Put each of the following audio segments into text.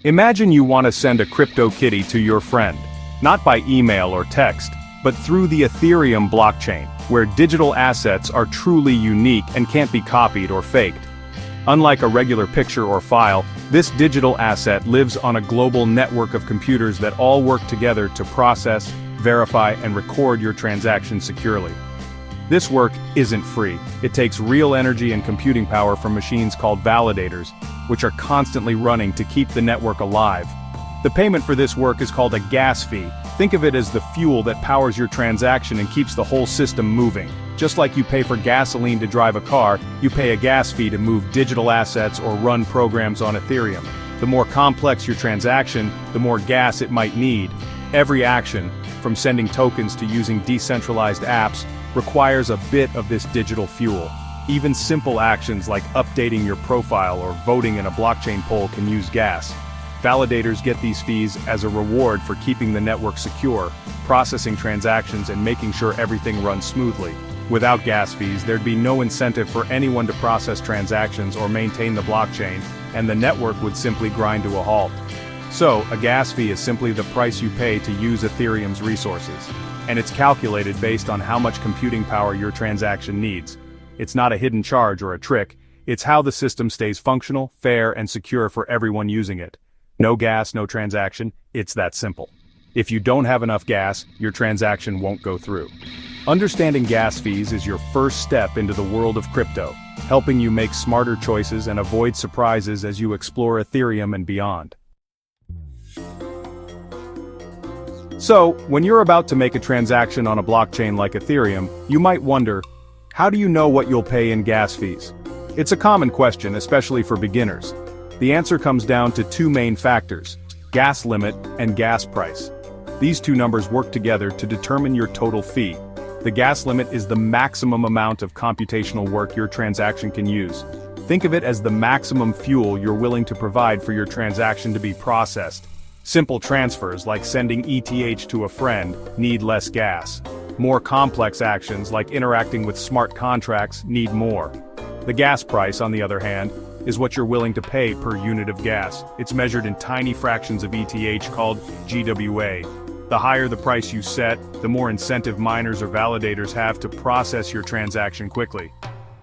Imagine you want to send a crypto kitty to your friend, not by email or text, but through the Ethereum blockchain, where digital assets are truly unique and can't be copied or faked. Unlike a regular picture or file, this digital asset lives on a global network of computers that all work together to process, verify, and record your transaction securely. This work isn't free. It takes real energy and computing power from machines called validators, which are constantly running to keep the network alive. The payment for this work is called a gas fee. Think of it as the fuel that powers your transaction and keeps the whole system moving. Just like you pay for gasoline to drive a car, you pay a gas fee to move digital assets or run programs on Ethereum. The more complex your transaction, the more gas it might need. Every action, from sending tokens to using decentralized apps, requires a bit of this digital fuel. Even simple actions like updating your profile or voting in a blockchain poll can use gas. Validators get these fees as a reward for keeping the network secure, processing transactions, and making sure everything runs smoothly. Without gas fees, there'd be no incentive for anyone to process transactions or maintain the blockchain, and the network would simply grind to a halt. So, a gas fee is simply the price you pay to use Ethereum's resources, and it's calculated based on how much computing power your transaction needs. It's not a hidden charge or a trick, it's how the system stays functional, fair, and secure for everyone using it. No gas, no transaction, it's that simple. If you don't have enough gas, your transaction won't go through. Understanding gas fees is your first step into the world of crypto, helping you make smarter choices and avoid surprises as you explore Ethereum and beyond. So, when you're about to make a transaction on a blockchain like Ethereum, you might wonder, how do you know what you'll pay in gas fees? It's a common question, especially for beginners. The answer comes down to two main factors: gas limit and gas price. These two numbers work together to determine your total fee. The gas limit is the maximum amount of computational work your transaction can use. Think of it as the maximum fuel you're willing to provide for your transaction to be processed. Simple transfers like sending ETH to a friend need less gas. More complex actions like interacting with smart contracts need more. The gas price, on the other hand, is what you're willing to pay per unit of gas. It's measured in tiny fractions of ETH called GWA. The higher the price you set, the more incentive miners or validators have to process your transaction quickly.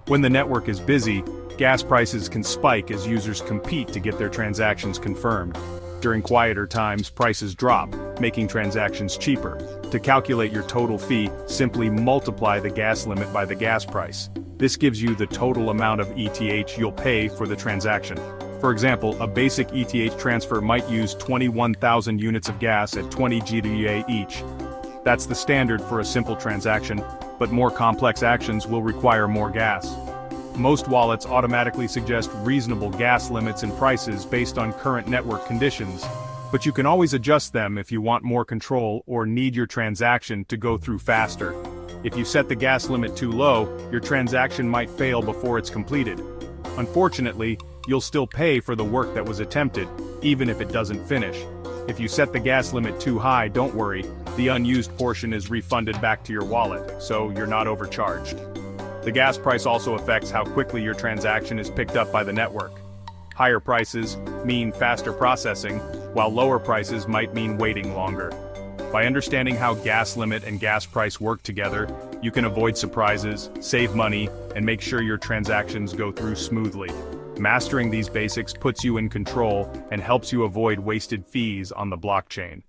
When the network is busy, gas prices can spike as users compete to get their transactions confirmed. During quieter times, prices drop, making transactions cheaper. To calculate your total fee, simply multiply the gas limit by the gas price. This gives you the total amount of ETH you'll pay for the transaction. For example, a basic ETH transfer might use 21,000 units of gas at 20 GWA each. That's the standard for a simple transaction, but more complex actions will require more gas. Most wallets automatically suggest reasonable gas limits and prices based on current network conditions, but you can always adjust them if you want more control or need your transaction to go through faster. If you set the gas limit too low, your transaction might fail before it's completed. Unfortunately, you'll still pay for the work that was attempted, even if it doesn't finish. If you set the gas limit too high, don't worry, the unused portion is refunded back to your wallet, so you're not overcharged. The gas price also affects how quickly your transaction is picked up by the network. Higher prices mean faster processing, while lower prices might mean waiting longer. By understanding how gas limit and gas price work together, you can avoid surprises, save money, and make sure your transactions go through smoothly. Mastering these basics puts you in control and helps you avoid wasted fees on the blockchain.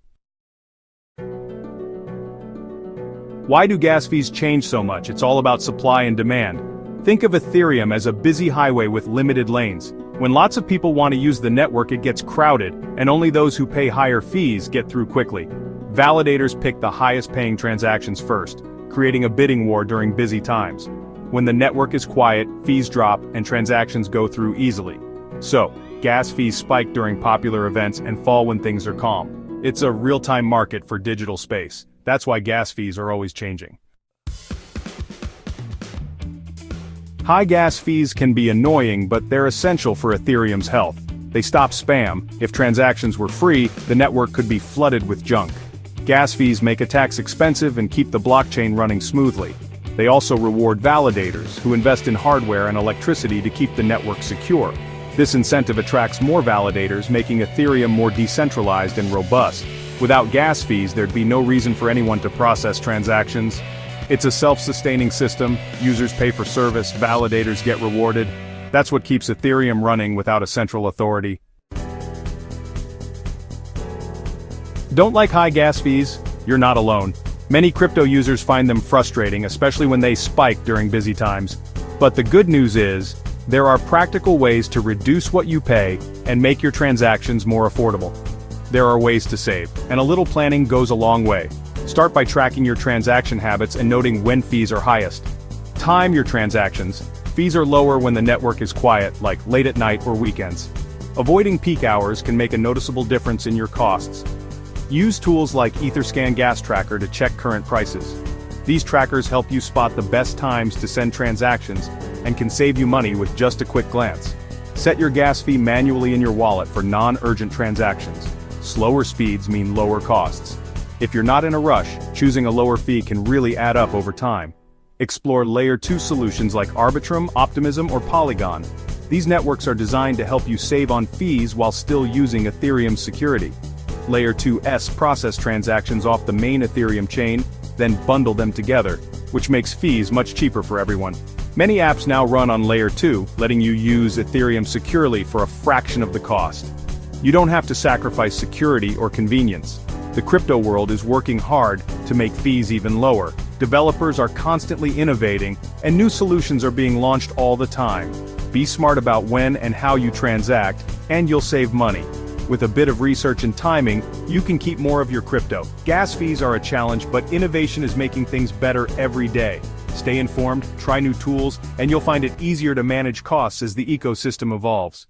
Why do gas fees change so much? It's all about supply and demand. Think of Ethereum as a busy highway with limited lanes. When lots of people want to use the network, it gets crowded, and only those who pay higher fees get through quickly. Validators pick the highest paying transactions first, creating a bidding war during busy times. When the network is quiet, fees drop, and transactions go through easily. So, gas fees spike during popular events and fall when things are calm. It's a real-time market for digital space. That's why gas fees are always changing. High gas fees can be annoying, but they're essential for Ethereum's health. They stop spam. If transactions were free, the network could be flooded with junk. Gas fees make attacks expensive and keep the blockchain running smoothly. They also reward validators, who invest in hardware and electricity to keep the network secure. This incentive attracts more validators, making Ethereum more decentralized and robust. Without gas fees, there'd be no reason for anyone to process transactions. It's a self-sustaining system, users pay for service, validators get rewarded. That's what keeps Ethereum running without a central authority. Don't like high gas fees? You're not alone. Many crypto users find them frustrating, especially when they spike during busy times. But the good news is, there are practical ways to reduce what you pay and make your transactions more affordable. There are ways to save, and a little planning goes a long way. Start by tracking your transaction habits and noting when fees are highest. Time your transactions. Fees are lower when the network is quiet, like late at night or weekends. Avoiding peak hours can make a noticeable difference in your costs. Use tools like Etherscan Gas Tracker to check current prices. These trackers help you spot the best times to send transactions and can save you money with just a quick glance. Set your gas fee manually in your wallet for non-urgent transactions. Slower speeds mean lower costs. If you're not in a rush, choosing a lower fee can really add up over time. Explore Layer 2 solutions like Arbitrum, Optimism, or Polygon. These networks are designed to help you save on fees while still using Ethereum's security. Layer 2s process transactions off the main Ethereum chain, then bundle them together, which makes fees much cheaper for everyone. Many apps now run on Layer 2, letting you use Ethereum securely for a fraction of the cost. You don't have to sacrifice security or convenience. The crypto world is working hard to make fees even lower. Developers are constantly innovating, and new solutions are being launched all the time. Be smart about when and how you transact, and you'll save money. With a bit of research and timing, you can keep more of your crypto. Gas fees are a challenge, but innovation is making things better every day. Stay informed, try new tools, and you'll find it easier to manage costs as the ecosystem evolves.